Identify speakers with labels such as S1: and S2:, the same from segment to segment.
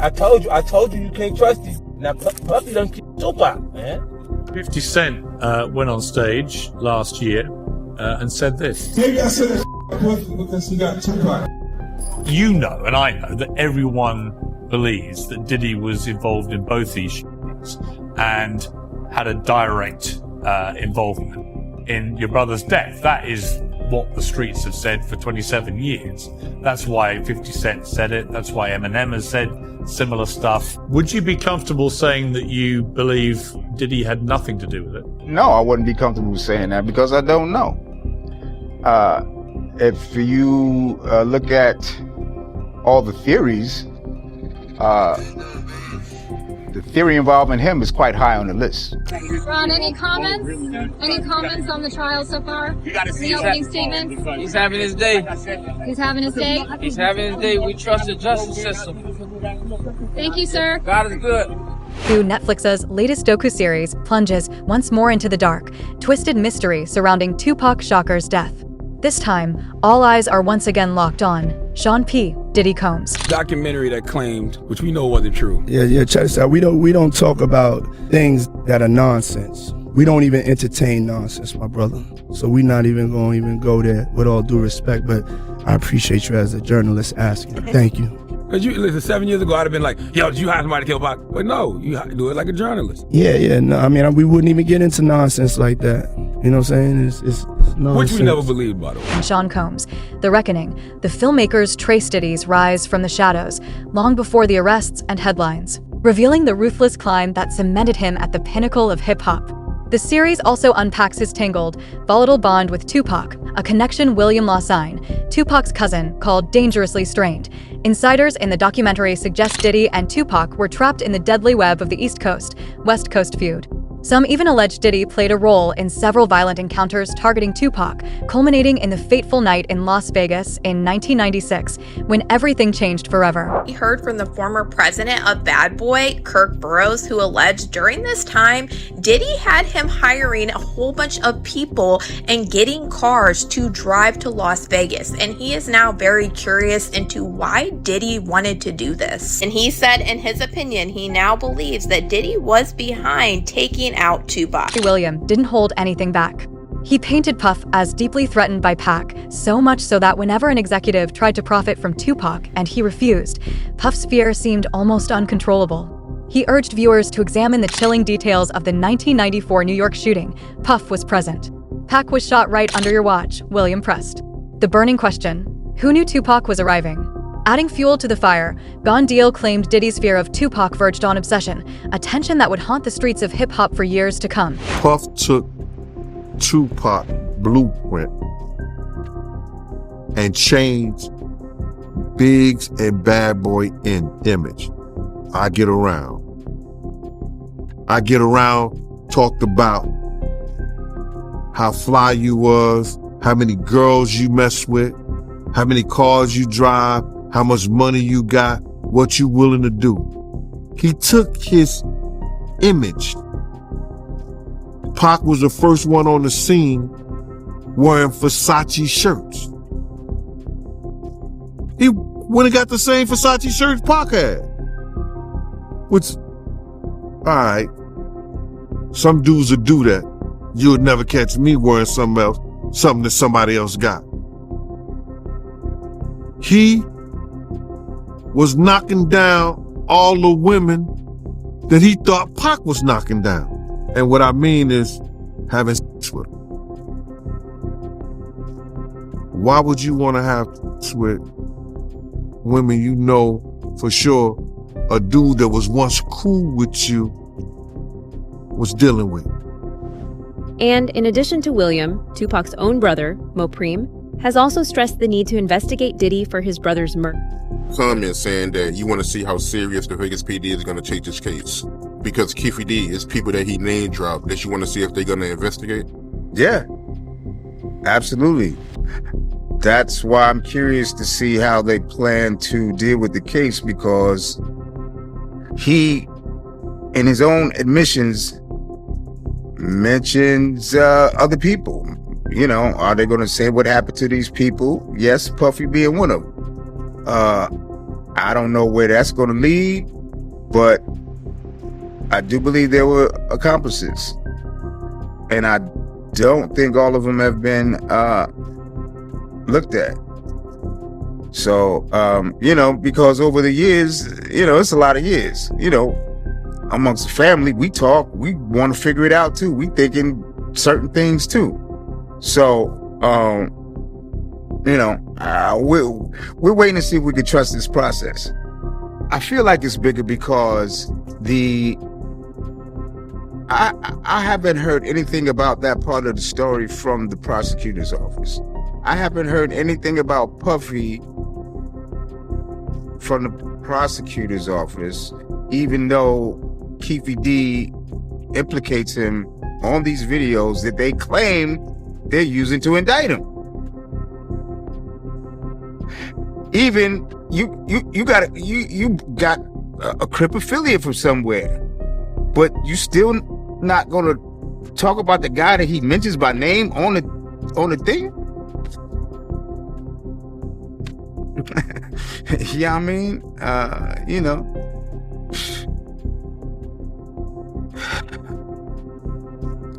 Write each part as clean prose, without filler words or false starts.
S1: I told you you can't trust these. Now Puffy done keep Tupac, man.
S2: 50 Cent went on stage last year and said this.
S3: Maybe I said that Puffy because he got Tupac.
S2: You know, and I know, that everyone believes that Diddy was involved in both these shootings and had a direct involvement in your brother's death. That is what the streets have said for 27 years. That's why 50 Cent said it. That's why Eminem has said similar stuff. Would you be comfortable saying that you believe Diddy had nothing to do with it?
S4: No, I wouldn't be comfortable saying that because I don't know. If you look at all the theories, the theory involving him is quite high on the list.
S5: Ron, any comments? Any comments on the trial so far? The opening statements?
S6: He's having his day.
S5: He's having his day?
S6: He's having his day. We trust the justice system.
S5: Thank you, sir.
S6: God is good.
S7: Through Netflix's latest docuseries plunges once more into the dark, twisted mystery surrounding Tupac Shakur's death. This time, all eyes are once again locked on Sean P. Diddy Combs.
S8: Documentary that claimed, which we know wasn't true.
S3: Yeah, check this out. We don't talk about things that are nonsense. We don't even entertain nonsense, my brother. So we're not even going to go there, with all due respect, but I appreciate you as a journalist asking. Thank you.
S8: Because listen, 7 years ago, I'd have been like, yo, did you hire somebody to kill Pac? But no, you do it like a journalist.
S3: Yeah, no, I mean, we wouldn't even get into nonsense like that. You know what I'm saying? It's nonsense.
S8: Which we never believed, by the way.
S7: And Sean Combs, The Reckoning, the filmmakers trace Diddy's rise from the shadows, long before the arrests and headlines, revealing the ruthless climb that cemented him at the pinnacle of hip-hop. The series also unpacks his tangled, volatile bond with Tupac, a connection William Law signed, Tupac's cousin, called Dangerously Strained. Insiders in the documentary suggest Diddy and Tupac were trapped in the deadly web of the East Coast-West Coast feud. Some even allege Diddy played a role in several violent encounters targeting Tupac, culminating in the fateful night in Las Vegas in 1996, when everything changed forever.
S9: We heard from the former president of Bad Boy, Kirk Burroughs, who alleged during this time, Diddy had him hiring a whole bunch of people and getting cars to drive to Las Vegas. And he is now very curious into why Diddy wanted to do this. And he said, in his opinion, he now believes that Diddy was behind taking out Tupac.
S7: William didn't hold anything back. He painted Puff as deeply threatened by Pac, so much so that whenever an executive tried to profit from Tupac and he refused, Puff's fear seemed almost uncontrollable. He urged viewers to examine the chilling details of the 1994 New York shooting. Puff was present. Pac was shot right under your watch, William pressed. The burning question: who knew Tupac was arriving? Adding fuel to the fire, Gone Deal claimed Diddy's fear of Tupac verged on obsession, a tension that would haunt the streets of hip-hop for years to come.
S10: Puff took Tupac blueprint and changed Biggs and Bad Boy in image. I get around, talked about how fly you was, how many girls you mess with, how many cars you drive, how much money you got, what you willing to do. He took his image. Pac was the first one on the scene wearing Versace shirts. He went and got the same Versace shirts Pac had. Which, all right, some dudes would do that. You would never catch me wearing something that somebody else got. He was knocking down all the women that he thought Pac was knocking down. And what I mean is having sex with them. Why would you want to have sex with women you know for sure a dude that was once cool with you was dealing with?
S11: And in addition to William, Tupac's own brother, Mopreme, has also stressed the need to investigate Diddy for his brother's murder.
S10: Comment saying that you want to see how serious the Vegas PD is going to take this case. Because Keefe D is people that he name dropped that you want to see if they're going to investigate?
S4: Yeah, absolutely. That's why I'm curious to see how they plan to deal with the case, because he, in his own admissions, mentions other people. You know, are they going to say what happened to these people? Yes, Puffy being one of them. I don't know where that's going to lead, but I do believe there were accomplices. And I don't think all of them have been looked at. So, because over the years, it's a lot of years, amongst the family, we talk, we want to figure it out too. We thinking certain things too. So, we're waiting to see if we can trust this process. I feel like it's bigger because I haven't heard anything about that part of the story from the prosecutor's office. I haven't heard anything about Puffy from the prosecutor's office, even though Keefe D implicates him on these videos that they claim they're using to indict him. Even you got a Crip affiliate from somewhere, but you still not gonna talk about the guy that he mentions by name on the thing. Yeah, I mean,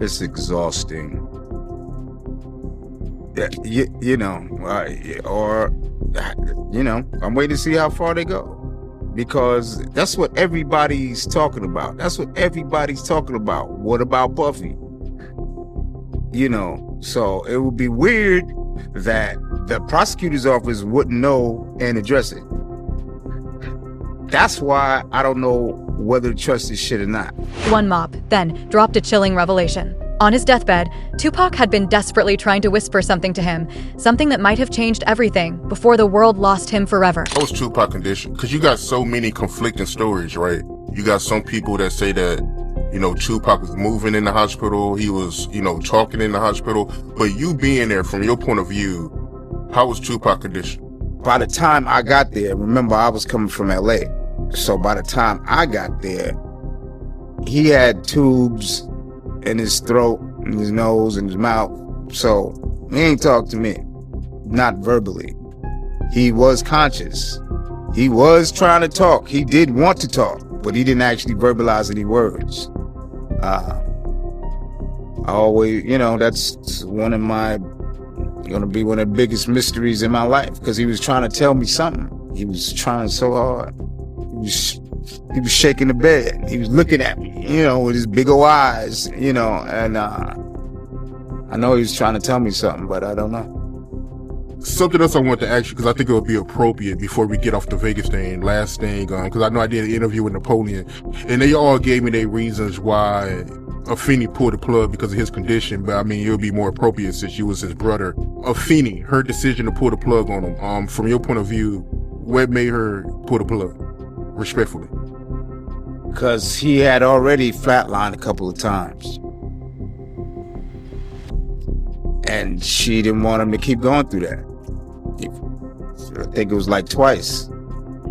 S4: it's exhausting. I'm waiting to see how far they go, because that's what everybody's talking about. What about Puffy? So it would be weird that the prosecutor's office wouldn't know and address it. That's why I don't know whether to trust this shit or not.
S7: One mob then dropped a chilling revelation. On his deathbed, Tupac had been desperately trying to whisper something to him, something that might have changed everything before the world lost him forever.
S12: What was Tupac's condition? Because you got so many conflicting stories, right? You got some people that say that, Tupac was moving in the hospital, he was, talking in the hospital, but you being there, from your point of view, how was Tupac's condition?
S4: By the time I got there, remember I was coming from LA, so by the time I got there, he had tubes in his throat, in his nose, in his mouth. So he ain't talk to me, not verbally. He was conscious. He was trying to talk. He did want to talk, but he didn't actually verbalize any words. I always, that's gonna be one of the biggest mysteries in my life, because he was trying to tell me something. He was trying so hard. He was shaking the bed. He was looking at me, with his big old eyes, and I know he was trying to tell me something, but I don't know.
S12: Something else I want to ask you, because I think it would be appropriate before we get off the Vegas thing, last thing, because I know I did an interview with Napoleon, and they all gave me their reasons why Afeni pulled the plug because of his condition, but I mean, it would be more appropriate since you was his brother. Afeni, her decision to pull the plug on him, from your point of view, what made her pull the plug, respectfully?
S4: Because he had already flatlined a couple of times. And she didn't want him to keep going through that. I think it was like twice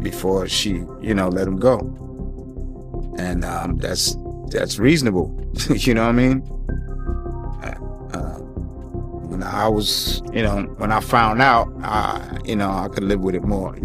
S4: before she, let him go. And that's reasonable. You know what I mean? When I was, when I found out, I could live with it more,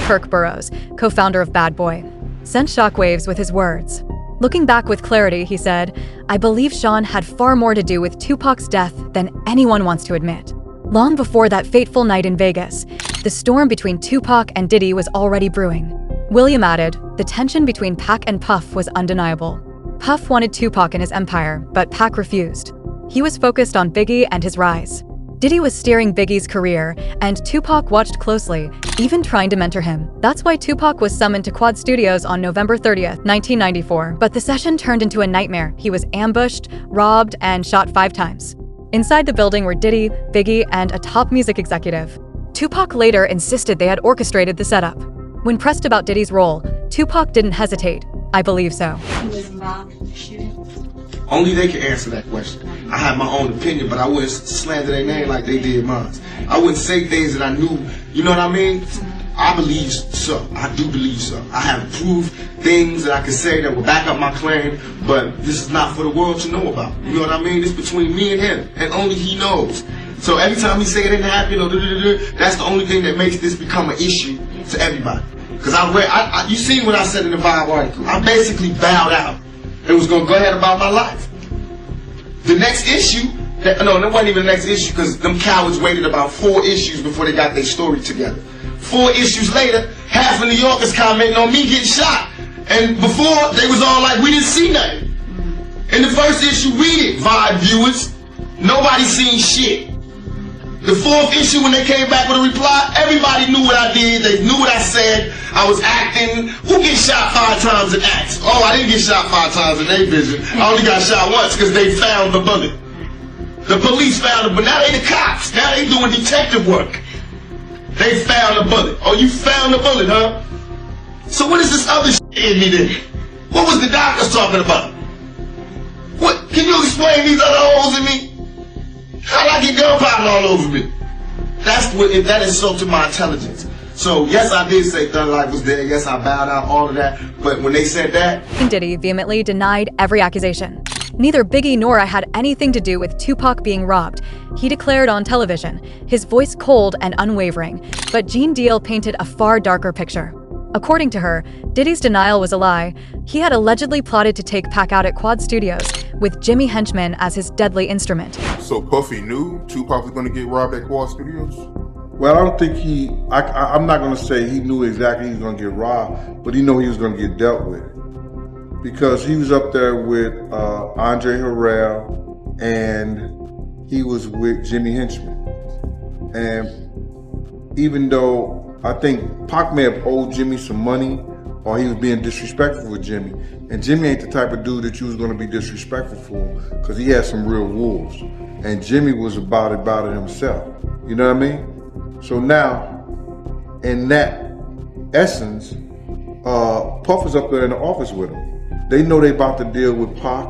S7: Kirk Burroughs, co-founder of Bad Boy, sent shockwaves with his words. Looking back with clarity, he said, "I believe Sean had far more to do with Tupac's death than anyone wants to admit." Long before that fateful night in Vegas, the storm between Tupac and Diddy was already brewing. William added, the tension between Pac and Puff was undeniable. Puff wanted Tupac in his empire, but Pac refused. He was focused on Biggie and his rise. Diddy was steering Biggie's career, and Tupac watched closely, even trying to mentor him. That's why Tupac was summoned to Quad Studios on November 30th, 1994. But the session turned into a nightmare. He was ambushed, robbed, and shot 5 times. Inside the building were Diddy, Biggie, and a top music executive. Tupac later insisted they had orchestrated the setup. When pressed about Diddy's role, Tupac didn't hesitate. "I believe so."
S13: He was involved in the shooting? Only they can answer that question. I have my own opinion, but I wouldn't slander their name like they did mine. I wouldn't say things that I knew, you know what I mean? I believe so. I do believe so. I have proved things that I can say that will back up my claim, but this is not for the world to know about. You know what I mean? It's between me and him, and only he knows. So every time he say it didn't happen, that's the only thing that makes this become an issue to everybody. Because you seen what I said in the Vibe article. I basically bowed out and was going to go ahead about my life. The next issue, that wasn't even the next issue, because them cowards waited about 4 issues before they got their story together. 4 issues later, half of New Yorkers commenting on me getting shot. And before, they was all like, we didn't see nothing. In the first issue, read it, Vibe viewers. Nobody seen shit. The 4th issue, when they came back with a reply, everybody knew what I did. They knew what I said. I was acting. Who gets shot 5 times in acts? Oh, I didn't get shot 5 times in their vision. I only got shot once because they found the bullet. The police found it, but now they the cops. Now they doing detective work. They found the bullet. Oh, you found the bullet, huh? So what is this other shit in me then? What was the doctors talking about? What? Can you explain these other holes in me? How'd I get gunpowder all over me? That insulted my intelligence. So yes, I did say Thug Life was there. Yes, I bowed out, all of that. But when they said that,
S7: Diddy vehemently denied every accusation. Neither Biggie nor I had anything to do with Tupac being robbed. He declared on television, his voice cold and unwavering. But Jean Deal painted a far darker picture. According to her, Diddy's denial was a lie. He had allegedly plotted to take Pac out at Quad Studios, with Jimmy Henchman as his deadly instrument.
S12: So Puffy knew Tupac was going to get robbed at Quad Studios?
S10: Well, I don't think I'm not going to say he knew exactly he was going to get robbed, but he knew he was going to get dealt with. Because he was up there with Andre Harrell, and he was with Jimmy Henchman. And even though I think Pac may have owed Jimmy some money, or he was being disrespectful with Jimmy. And Jimmy ain't the type of dude that you was going to be disrespectful for, because he had some real wolves. And Jimmy was about it himself. You know what I mean? So now, in that essence, Puff is up there in the office with him. They know they about to deal with Pac.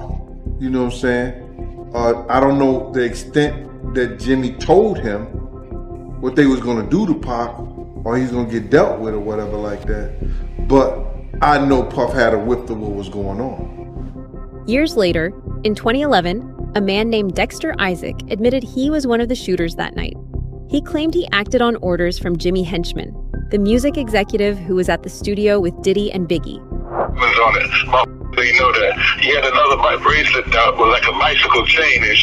S10: You know what I'm saying? I don't know the extent that Jimmy told him what they was going to do to Pac, or he's gonna get dealt with or whatever like that. But I know Puff had a whiff of what was going on.
S11: Years later, in 2011, a man named Dexter Isaac admitted he was one of the shooters that night. He claimed he acted on orders from Jimmy Henchman, the music executive who was at the studio with Diddy and Biggie.
S14: Was on it. So you know that. He had another bracelet that was like a bicycle chain and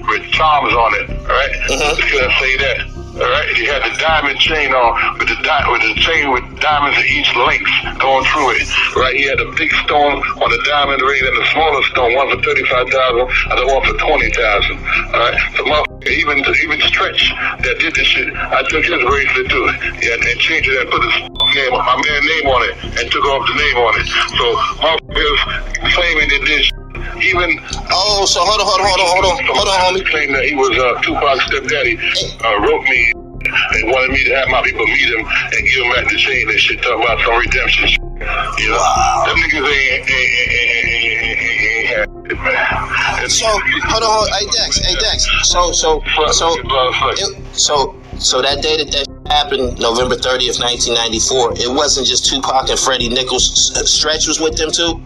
S14: with charms on it, right? Could I say that? All right, he had the diamond chain on with the chain with diamonds at each length going through it. Right, he had a big stone on the diamond ring and the smaller stone, one for $35,000 and the one for $20,000. All right, so even Stretch that did this shit, I took his bracelet too, and changed it and put his name, my man's name on it, and took off the name on it. So motherfuckers claiming that this. Even
S15: so hold on, homie.
S14: Claimed that he was Tupac's stepdaddy, wrote me and wanted me to have my people meet him and give him back the chain and shit, talking about some redemption shit. You know, them niggas ain't had it, man.
S15: So hold on, hey Dex. So that day that happened, November 30th, 1994, it wasn't just Tupac and Freddie Nichols. Stretch was with them too.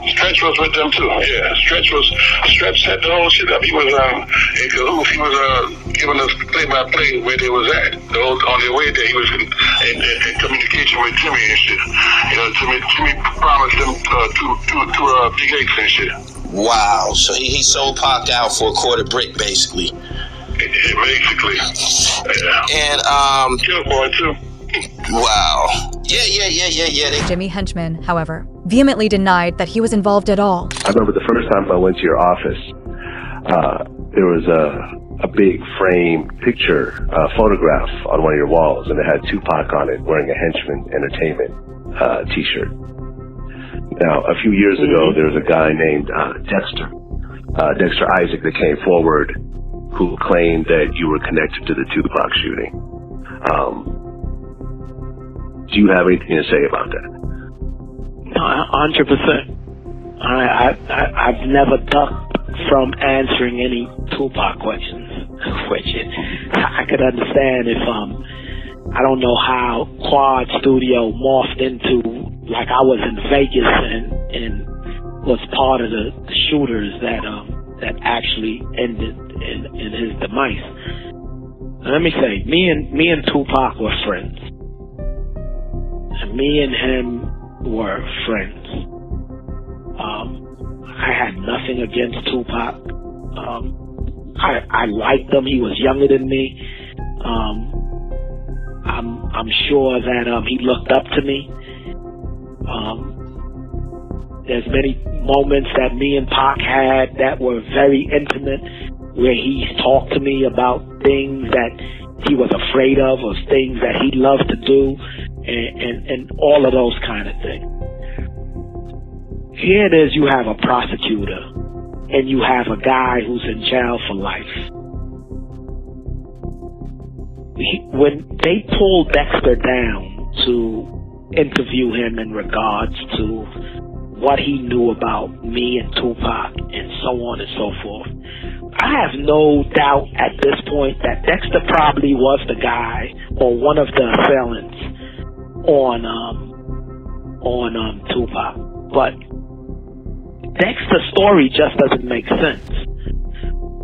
S14: Stretch was with them too. Yeah, Stretch set the whole shit up. He was in cahoots. He was giving us play-by-play where they was at. On their way there, he was in communication with Jimmy and shit. You know, Jimmy promised them two big eggs and shit.
S15: Wow. So he sold Pac out for a quarter brick, basically.
S14: Basically. Yeah.
S15: And
S14: Killboy too.
S15: Wow. Yeah.
S7: Jimmy Henchman, however, vehemently denied that he was involved at all.
S16: I remember the first time I went to your office, there was a big frame picture, photograph on one of your walls, and it had Tupac on it wearing a Henchman Entertainment t-shirt. Now, a few years ago, there was a guy named Dexter Isaac that came forward who claimed that you were connected to the Tupac shooting. Do you have anything to say about that?
S17: No, 100%. I've never ducked from answering any Tupac questions, which I could understand if I don't know how Quad Studio morphed into, like I was in Vegas and was part of the shooters that actually ended in his demise. Let me say, me and Tupac were friends. And me and him were friends. I had nothing against Tupac. I liked him. He was younger than me. I'm sure that he looked up to me. There's many moments that me and Pac had that were very intimate, where he talked to me about things that he was afraid of, or things that he loved to do, and all of those kind of things. Here it is, you have a prosecutor, and you have a guy who's in jail for life. When they pulled Dexter down to interview him in regards to what he knew about me and Tupac and so on and so forth, I have no doubt at this point that Dexter probably was the guy or one of the assailants on Tupac. But Dexter's story just doesn't make sense.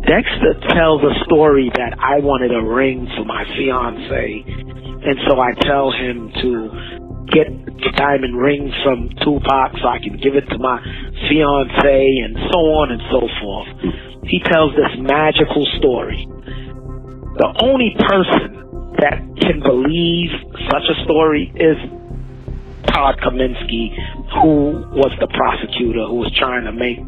S17: Dexter tells a story that I wanted a ring for my fiance, and so I tell him to get the diamond ring from Tupac so I can give it to my fiance, and so on and so forth. He tells this magical story. The only person that can believe such a story is Todd Kaminsky, who was the prosecutor who was trying to make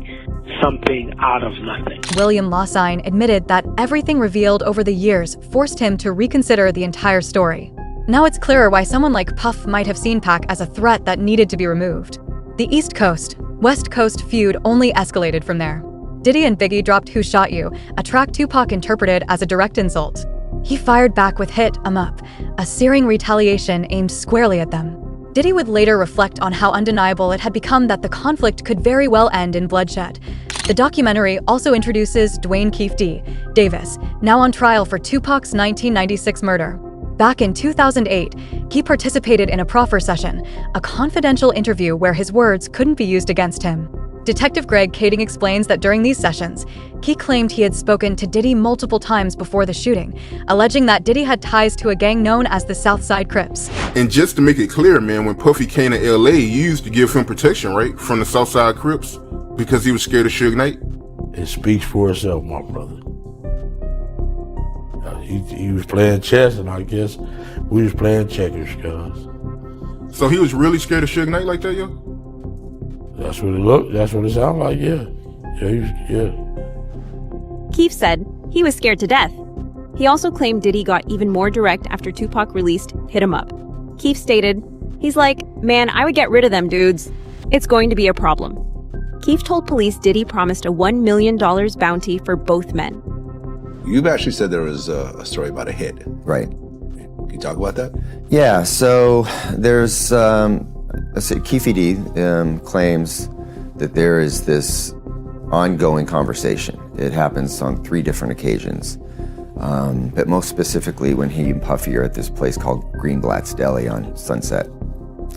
S17: something out of nothing.
S7: William Lossine admitted that everything revealed over the years forced him to reconsider the entire story. Now it's clearer why someone like Puff might have seen Pac as a threat that needed to be removed. The East Coast-West Coast feud only escalated from there. Diddy and Biggie dropped "Who Shot You?", a track Tupac interpreted as a direct insult. He fired back with "Hit 'Em Up", a searing retaliation aimed squarely at them. Diddy would later reflect on how undeniable it had become that the conflict could very well end in bloodshed. The documentary also introduces Dwayne Keefe D. Davis, now on trial for Tupac's 1996 murder. Back in 2008, he participated in a proffer session, a confidential interview where his words couldn't be used against him. Detective Greg Kading explains that during these sessions, he claimed he had spoken to Diddy multiple times before the shooting, alleging that Diddy had ties to a gang known as the Southside Crips.
S12: And just to make it clear, man, when Puffy came to LA, you used to give him protection, right? From the Southside Crips, because he was scared of Suge Knight?
S1: It speaks for itself, my brother. He was playing chess, and I guess we was playing checkers, cuz.
S12: So he was really scared of Suge Knight like that, yo?
S1: That's what it looked, that's what it sounded like, yeah. Yeah.
S11: Keefe said he was scared to death. He also claimed Diddy got even more direct after Tupac released "Hit 'Em Up". Keefe stated, he's like, "Man, I would get rid of them dudes. It's going to be a problem." Keefe told police Diddy promised a $1 million bounty for both men.
S18: You've actually said there was a story about a hit.
S19: Right.
S18: Can you talk about that?
S19: Yeah, so there's, Keefe D claims that there is this ongoing conversation. It happens on 3 different occasions. But most specifically when he and Puffy are at this place called Greenblatt's Deli on Sunset.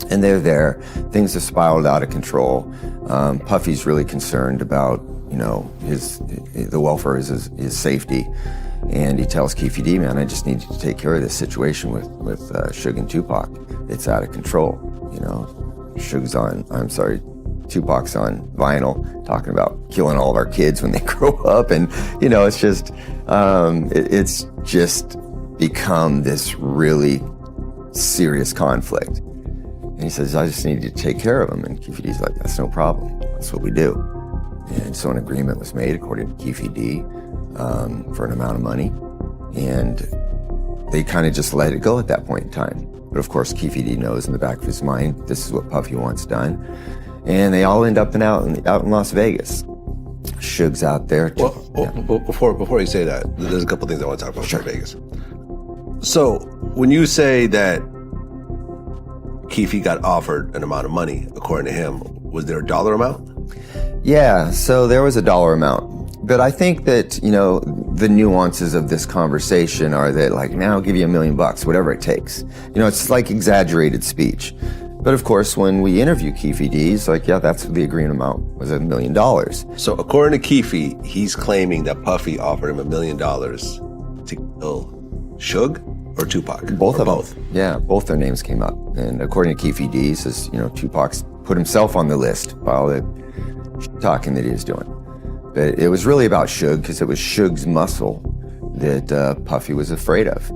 S19: And they're there, things have spiraled out of control. Puffy's really concerned about, the welfare of his safety. And he tells Keefe D, man, I just need you to take care of this situation with Suge and Tupac. It's out of control. Tupac's on vinyl talking about killing all of our kids when they grow up. And, it's just become this really serious conflict. And he says, I just need you to take care of him. And Keefe D's like, that's no problem. That's what we do. And so an agreement was made, according to Keefe D, for an amount of money. And they kind of just let it go at that point in time. But of course, Keefe D knows in the back of his mind, this is what Puffy wants done. And they all end up out in Las Vegas. Suge's out there.
S18: Before you say that, there's a couple things I want to talk about for Vegas. So when you say that Keefe got offered an amount of money, according to him, was there a dollar amount?
S19: Yeah, so there was a dollar amount. But I think that, the nuances of this conversation are that, like, now I'll give you $1 million, whatever it takes. It's like exaggerated speech. But of course, when we interview Keefe D, he's like, yeah, that's the agreement amount was $1 million.
S18: So according to Keefe, he's claiming that Puffy offered him $1 million to kill Suge? or Tupac?
S19: Both
S18: or
S19: of
S18: both.
S19: them. Yeah, both their names came up. And according to Keefe D, he says, Tupac's put himself on the list by all the talking that he was doing. But it was really about Suge, because it was Suge's muscle that Puffy was afraid of.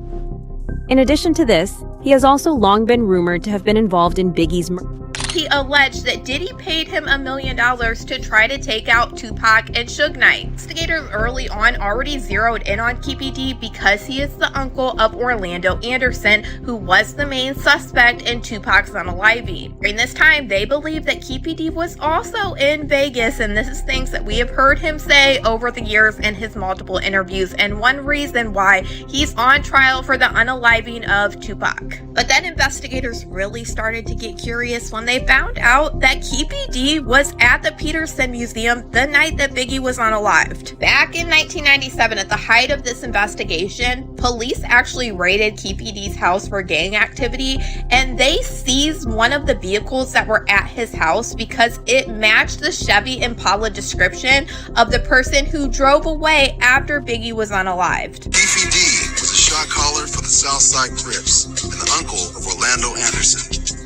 S11: In addition to this, he has also long been rumored to have been involved in Biggie's murder.
S9: He alleged that Diddy paid him $1 million to try to take out Tupac and Suge Knight. Investigators early on already zeroed in on Keefe D because he is the uncle of Orlando Anderson, who was the main suspect in Tupac's unaliving. During this time, they believe that Keefe D was also in Vegas, and this is things that we have heard him say over the years in his multiple interviews, and one reason why he's on trial for the unaliving of Tupac. But then investigators really started to get curious when they found out that Keefe D was at the Peterson Museum the night that Biggie was unalived. Back in 1997, at the height of this investigation, police actually raided Keefe D's house for gang activity, and they seized one of the vehicles that were at his house because it matched the Chevy Impala description of the person who drove away after Biggie was unalived.
S20: Keefe D was a shot caller for the Southside Crips and the uncle of Orlando Anderson.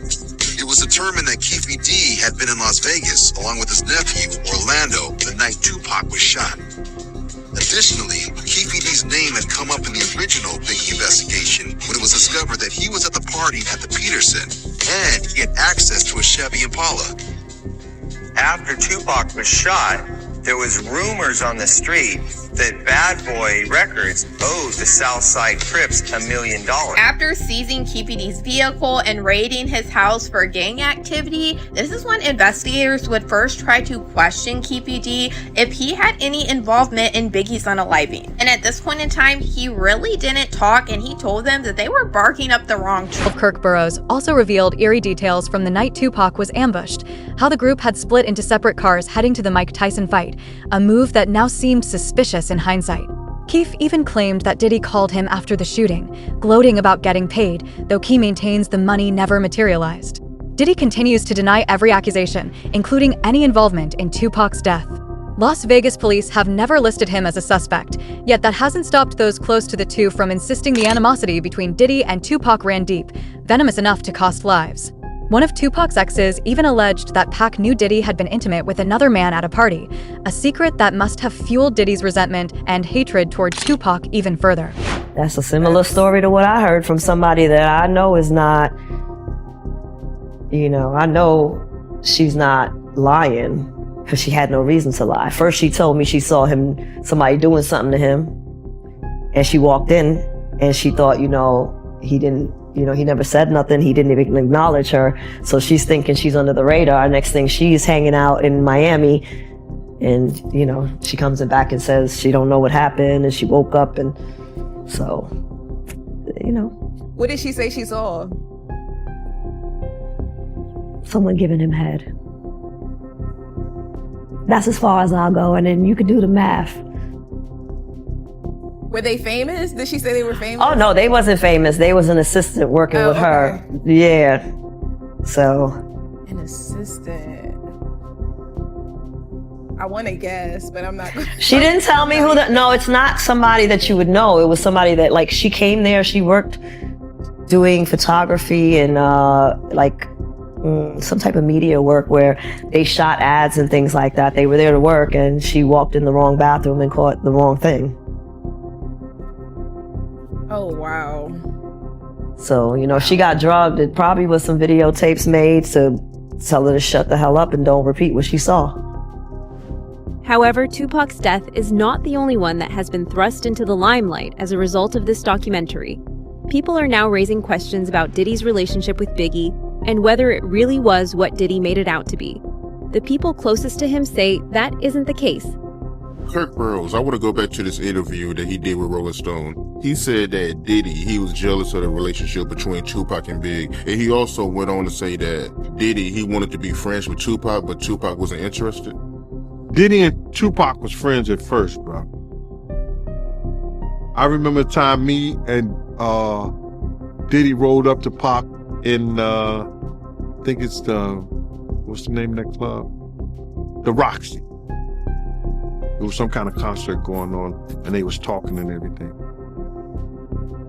S20: It was determined that Keefe D had been in Las Vegas along with his nephew, Orlando, the night Tupac was shot. Additionally, Keefe D's name had come up in the original Biggie investigation when it was discovered that he was at the party at the Peterson and he had access to a Chevy Impala.
S21: After Tupac was shot, there was rumors on the street that Bad Boy Records owed the Southside Crips $1 million.
S9: After seizing Keefe D's vehicle and raiding his house for gang activity, this is when investigators would first try to question Keefe D if he had any involvement in Biggie's unaliving. And at this point in time, he really didn't talk, and he told them that they were barking up the wrong tree.
S7: Kirk Burroughs also revealed eerie details from the night Tupac was ambushed, how the group had split into separate cars heading to the Mike Tyson fight, a move that now seemed suspicious in hindsight. Keefe even claimed that Diddy called him after the shooting, gloating about getting paid, though Key maintains the money never materialized. Diddy continues to deny every accusation, including any involvement in Tupac's death. Las Vegas police have never listed him as a suspect, yet that hasn't stopped those close to the two from insisting the animosity between Diddy and Tupac ran deep, venomous enough to cost lives. One of Tupac's exes even alleged that Pac knew Diddy had been intimate with another man at a party, a secret that must have fueled Diddy's resentment and hatred toward Tupac even further.
S22: That's a similar story to what I heard from somebody that I know is not, I know she's not lying because she had no reason to lie. First, she told me she saw somebody doing something to him, and she walked in and she thought, he didn't. He never said nothing. He didn't even acknowledge her. So she's thinking she's under the radar. Next thing, she's hanging out in Miami. And, she comes back and says she don't know what happened. And she woke up. And so,
S23: What did she say she saw?
S22: Someone giving him head. That's as far as I'll go. And then you can do the math.
S23: Were they famous? Did she say they were famous?
S22: Oh, no, they wasn't famous. They was an assistant working with her. Yeah. So.
S23: An assistant. I want to guess, but I'm not.
S22: She didn't tell me who no, it's not somebody that you would know. It was somebody that, she came there. She worked doing photography and, some type of media work where they shot ads and things like that. They were there to work, and she walked in the wrong bathroom and caught the wrong thing.
S23: Oh, wow.
S22: So, she got drugged. It probably was some videotapes made to tell her to shut the hell up and don't repeat what she saw.
S11: However, Tupac's death is not the only one that has been thrust into the limelight as a result of this documentary. People are now raising questions about Diddy's relationship with Biggie and whether it really was what Diddy made it out to be. The people closest to him say that isn't the case.
S12: Kirk Burroughs, I want to go back to this interview that he did with Rolling Stone. He said that Diddy, he was jealous of the relationship between Tupac and Big. And he also went on to say that Diddy, he wanted to be friends with Tupac, but Tupac wasn't interested.
S10: Diddy and Tupac was friends at first, bro. I remember the time me and Diddy rolled up to Pac in, I think it's what's the name of that club? The Roxy. There was some kind of concert going on, and they was talking and everything.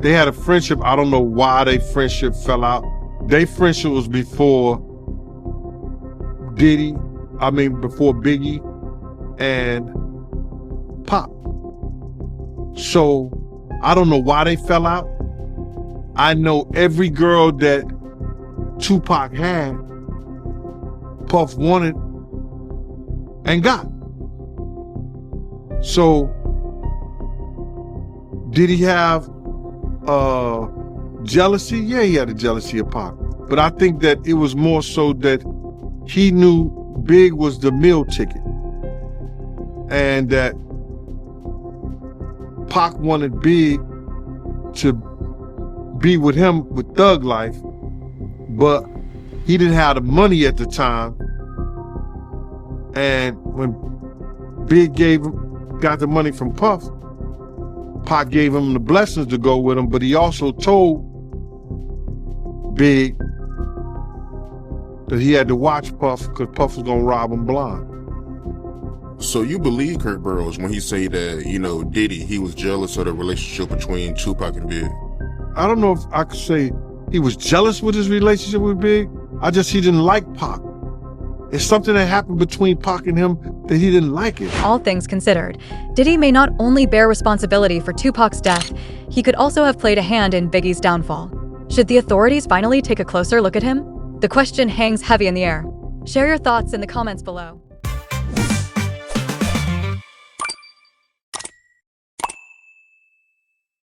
S10: They had a friendship. I don't know why their friendship fell out. Their friendship was before before Biggie and Pop. So I don't know why they fell out. I know every girl that Tupac had, Puff wanted and got. So did he have jealousy? Yeah, he had a jealousy of Pac. But I think that it was more so that he knew Big was the meal ticket. And that Pac wanted Big to be with him with Thug Life, but he didn't have the money at the time. And when Big got the money from Puff, Pac gave him the blessings to go with him, but he also told Big that he had to watch Puff because Puff was gonna rob him blind.
S12: So you believe Kirk Burroughs when he say that, Diddy, he was jealous of the relationship between Tupac and Big?
S10: I don't know if I could say he was jealous with his relationship with Big. He didn't like Pac. It's something that happened between Pac and him that he didn't like it.
S7: All things considered, Diddy may not only bear responsibility for Tupac's death, he could also have played a hand in Biggie's downfall. Should the authorities finally take a closer look at him? The question hangs heavy in the air. Share your thoughts in the comments below.